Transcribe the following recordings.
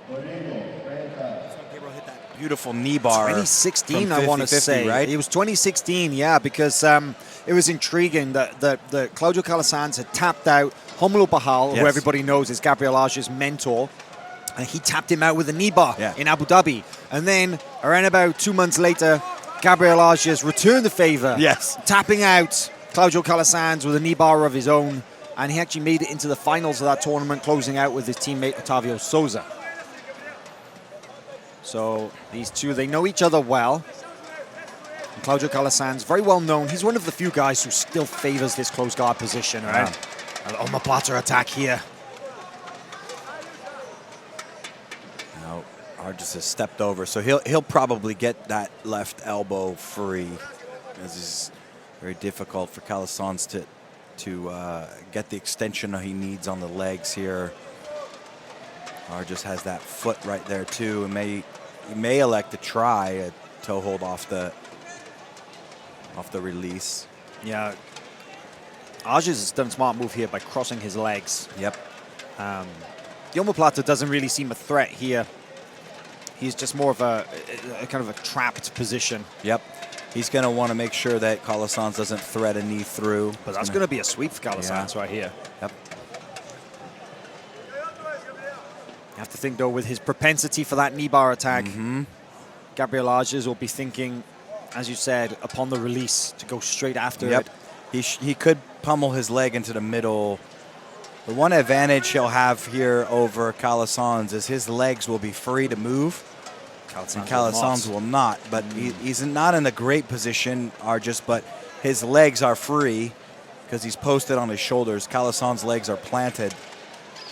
Gabriel hit that beautiful knee bar. 2016, I want to say. Right? It was 2016, yeah, because it was intriguing that Claudio Calasans had tapped out Romulo Barral, who everybody knows is Gabriel Arges' mentor. And he tapped him out with a knee bar in Abu Dhabi. And then, around about 2 months later, Gabriel Arges returned the favor, tapping out Claudio Calasans with a knee bar of his own. And he actually made it into the finals of that tournament, closing out with his teammate Otavio Souza. So these two, they know each other well. And Claudio Calasans, very well known. He's one of the few guys who still favors this close guard position, right? An omoplata attack here. Arges has stepped over, so he'll probably get that left elbow free. This is very difficult for Calasans to get the extension he needs on the legs here. Arges has that foot right there too, and he may elect to try a toe hold off the release. Yeah, Arges has done a smart move here by crossing his legs. Yep. The omoplata doesn't really seem a threat here. He's just more of a kind of a trapped position. Yep. He's going to want to make sure that Calasans doesn't thread a knee through. But that's going to be a sweep for Calasans right here. Yep. You have to think, though, with his propensity for that knee bar attack, Gabriel Arges will be thinking, as you said, upon the release, to go straight after it. He could pummel his leg into the middle. The one advantage he'll have here over Calasans is his legs will be free to move. Calasans will not, but he's not in a great position, Arges, but his legs are free because he's posted on his shoulders. Calasans' legs are planted,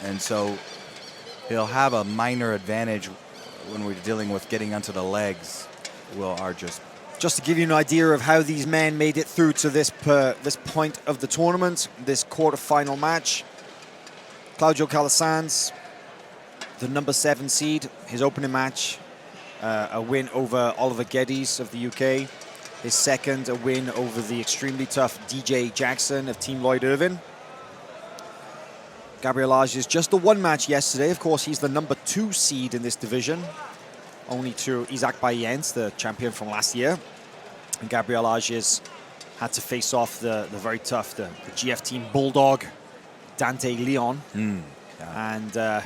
and so he'll have a minor advantage when we're dealing with getting onto the legs, Will Arges. Just to give you an idea of how these men made it through to this point of the tournament, this quarterfinal match. Claudio Calasans, the number 7 seed, his opening match, a win over Oliver Geddes of the UK. His second, a win over the extremely tough DJ Jackson of Team Lloyd Irvin. Gabriel Arges, just the one match yesterday. Of course, he's the number 2 seed in this division, only to Isaac Bayens, the champion from last year. And Gabriel Arges had to face off the very tough, the GF Team Bulldog, Dante Leon. And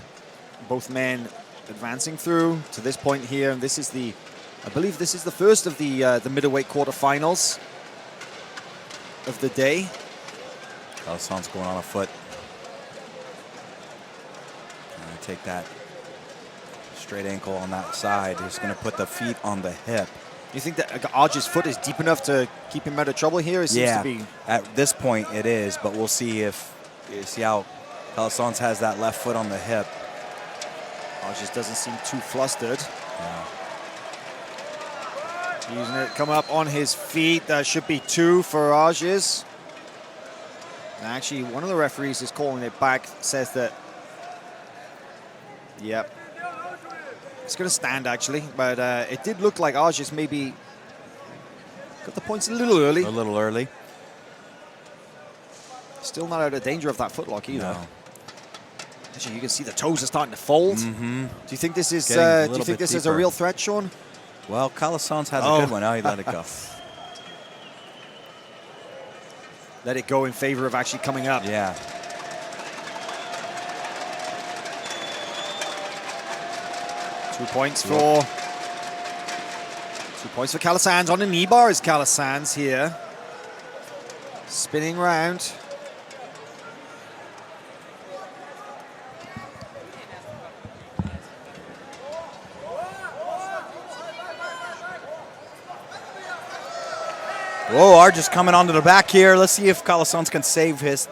both men advancing through to this point here. And this is I believe this is the first of the middleweight quarterfinals of the day. Calasans going on a foot. Take that straight ankle on that side. He's going to put the feet on the hip. You think that Arges' foot is deep enough to keep him out of trouble here? It seems to be. At this point it is, but we'll see how Calasans has that left foot on the hip. Arges doesn't seem too flustered. Using it, come up on his feet. That should be 2 for Arges. Actually, one of the referees is calling it back, says that. Yep. It's going to stand, actually, but it did look like Arges maybe got the points a little early. A little early. Still not out of danger of that footlock either. No. Actually, you can see the toes are starting to fold. Do you think this is? Do you think this is a real threat, Sean? Well, Calasans has a good one. Now he let it go. Let it go in favor of actually coming up. Yeah. Two points for Calasans on the knee bar is Calasans here. Spinning round. Whoa, Arges coming onto the back here. Let's see if Calasans can save his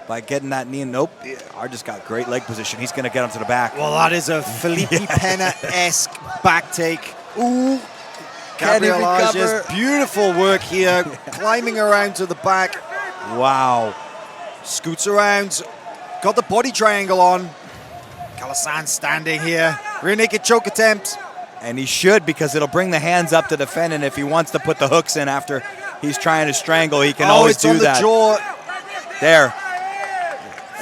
by getting that knee. Nope. Arges got great leg position. He's going to get onto the back. Well, that is a Felipe Pena-esque back take. Ooh. Gabriel Arges, beautiful work here. Climbing around to the back. Wow. Scoots around. Got the body triangle on. Calasans standing here. Rear naked choke attempt. And he should, because it'll bring the hands up to defend. And if he wants to put the hooks in after he's trying to strangle, he can always do that. Oh, it's on the jaw. There.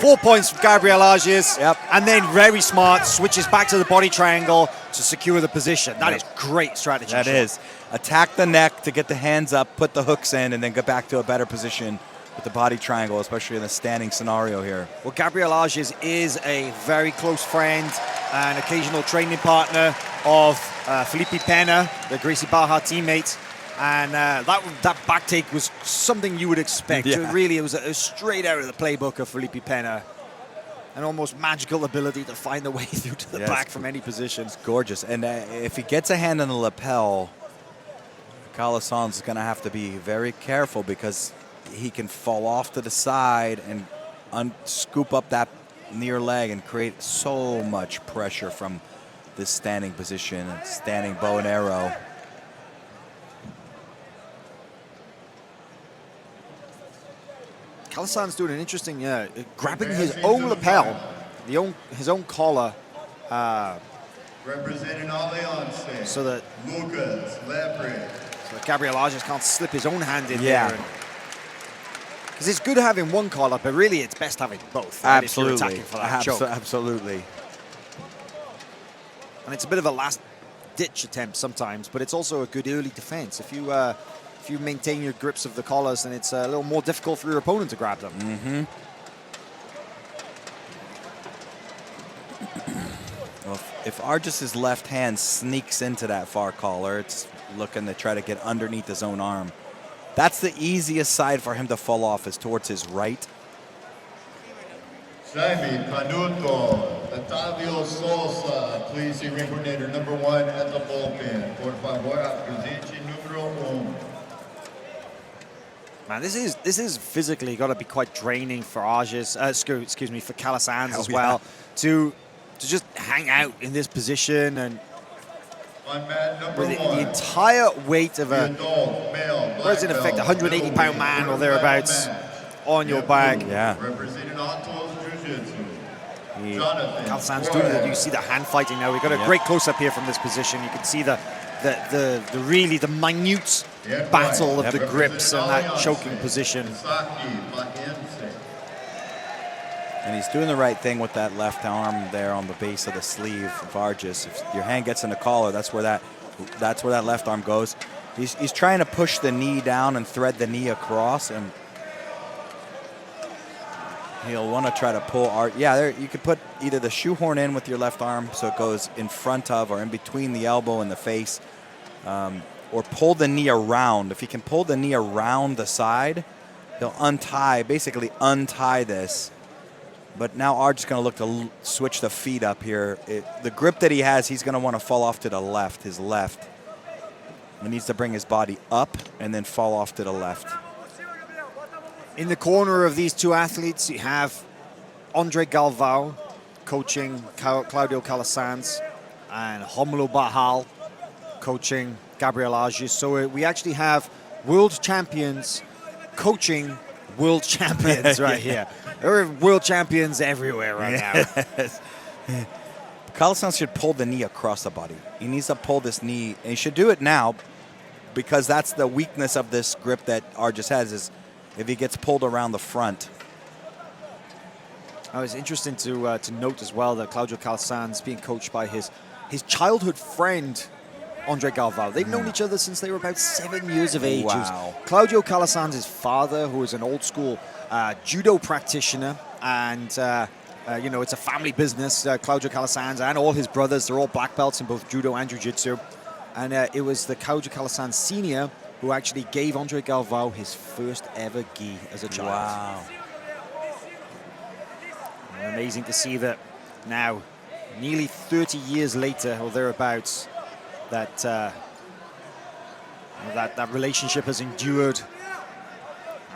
4 points from Gabriel Arges. Yep. And then very smart, switches back to the body triangle to secure the position. That is great strategy. That is. Attack the neck to get the hands up, put the hooks in, and then get back to a better position with the body triangle, especially in the standing scenario here. Well, Gabriel Arges is a very close friend and occasional training partner of Felipe Pena, the Gracie Barra teammate. And that back take was something you would expect. Yeah. Really, it was straight out of the playbook of Felipe Pena. An almost magical ability to find the way through to the back from any position. It's gorgeous. And if he gets a hand on the lapel, Calasans is going to have to be very careful because he can fall off to the side and scoop up that near leg and create so much pressure from this standing position and standing bow and arrow. Calasans doing an interesting, grabbing his own lapel, his own collar, representing Alliance, so that Lucas Lepre. So Gabriel Arges can't slip his own hand in Yeah. there. Because it's good having one collar, but really it's best having both. Absolutely. If you're attacking for that choke. Absolutely. And it's a bit of a last-ditch attempt sometimes, but it's also a good early defense. If you maintain your grips of the collars, then it's a little more difficult for your opponent to grab them. Mm-hmm. Well, if Arges' left hand sneaks into that far collar, it's looking to try to get underneath his own arm. That's the easiest side for him to fall off, is towards his right. Jaime Canuto, Otávio Souza, please see ring coordinator number 1 at the bullpen. Por favor, apresente número 1. Man, this is physically got to be quite draining for Arges, excuse me, for Calasans as well, to just hang out in this position and On mat number with 1. the entire weight of a, Adult, male, whereas in effect, 180-pound man or thereabouts on your back. Yeah. Representing Atos Jiu-Jitsu. He- Jonathan Calasans doing it. You see the hand fighting now. We've got a great close-up here from this position. You can see the really the minute battle of the grips and that choking position. Saki Paense. And he's doing the right thing with that left arm there on the base of the sleeve of Arges. If your hand gets in the collar, that's where that left arm goes. He's trying to push the knee down and thread the knee across, and he'll want to try to pull there you could put either the shoehorn in with your left arm so it goes in front of or in between the elbow and the face, or pull the knee around. If he can pull the knee around the side, he'll basically untie this. But now Arges is going to look to switch the feet up here. The grip that he has, he's going to want to fall off to the left, his left. He needs to bring his body up and then fall off to the left. In the corner of these two athletes, you have Andre Galvao coaching Claudio Calasans and Romulo Barral coaching Gabriel Arges. So we actually have world champions coaching world champions right here. There are world champions everywhere right now. Calasans should pull the knee across the body. He needs to pull this knee, and he should do it now because that's the weakness of this grip that Arges has, is if he gets pulled around the front. It's interesting to note as well that Claudio Calasans being coached by his childhood friend, Andre Galvao. They've known each other since they were about 7 years of age. Wow. Claudio Calasans' father, who is an old school judo practitioner, and it's a family business. Claudio Calasans and all his brothers, they're all black belts in both judo and jiu-jitsu. And it was the Claudio Calasans Sr. who actually gave Andre Galvao his first ever gi as a child. Wow. And amazing to see that now, nearly 30 years later or thereabouts, that relationship has endured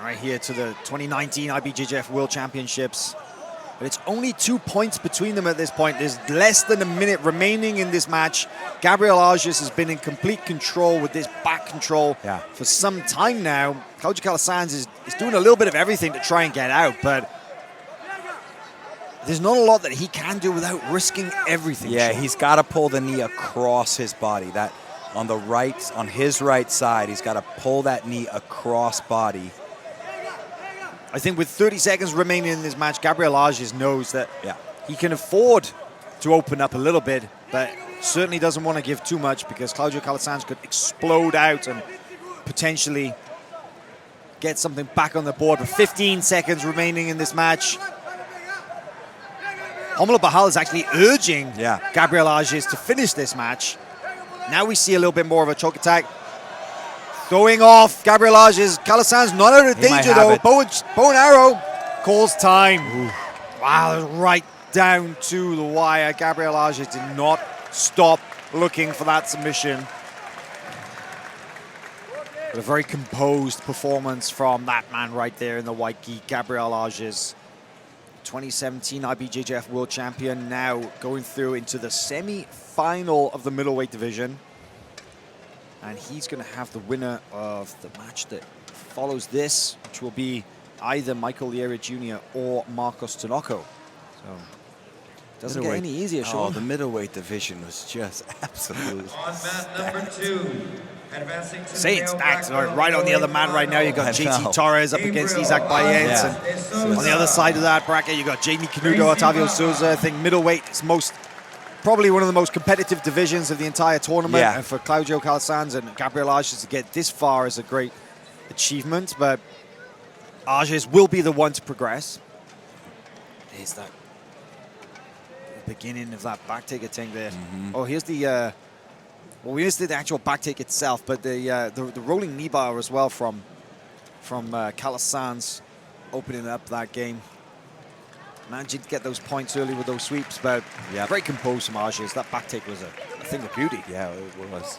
right here to the 2019 IBJJF World Championships. But it's only 2 points between them at this point. There's less than a minute remaining in this match. Gabriel Arges has been in complete control with this back control for some time now. Claudio Calasans is doing a little bit of everything to try and get out, but there's not a lot that he can do without risking everything. Yeah, he's got to pull the knee across his body. That on his right side, he's got to pull that knee across body. I think with 30 seconds remaining in this match, Gabriel Arges knows that Yeah. he can afford to open up a little bit, but certainly doesn't want to give too much because Claudio Calasans could explode out and potentially get something back on the board with 15 seconds remaining in this match. Romulo Barral is actually urging Gabriel Arges to finish this match. Now we see a little bit more of a choke attack. Throwing off Gabriel Arges. Calasans not out of danger though. Bow and arrow calls time. Ooh. Wow, right down to the wire. Gabriel Arges did not stop looking for that submission. But a very composed performance from that man right there in the white gi, Gabriel Arges. 2017 IBJJF World Champion, now going through into the semi-final of the middleweight division. And he's going to have the winner of the match that follows this, which will be either Michael Liera Jr. or Marcos Tinoco. So, doesn't get any easier, Sean. Oh, the middleweight division was just absolutely On mat number 2, advancing to Say it's stacked. Right on the other mat right now, you got JT Torres up against Isaac Bayen's. And on the other side of that bracket, you got Jamie Canuto, Otavio Souza. I think middleweight is probably one of the most competitive divisions of the entire tournament. And for Claudio Calasans and Gabriel Arges to get this far is a great achievement. But Arges will be the one to progress. There's that beginning of that back take attempt there. Oh, here's the well, we missed the actual back take itself, but the rolling knee bar as well from Calasans opening up that game. Managed to get those points early with those sweeps, but very composed from Arges. That back take was a thing of beauty. Yeah, it was.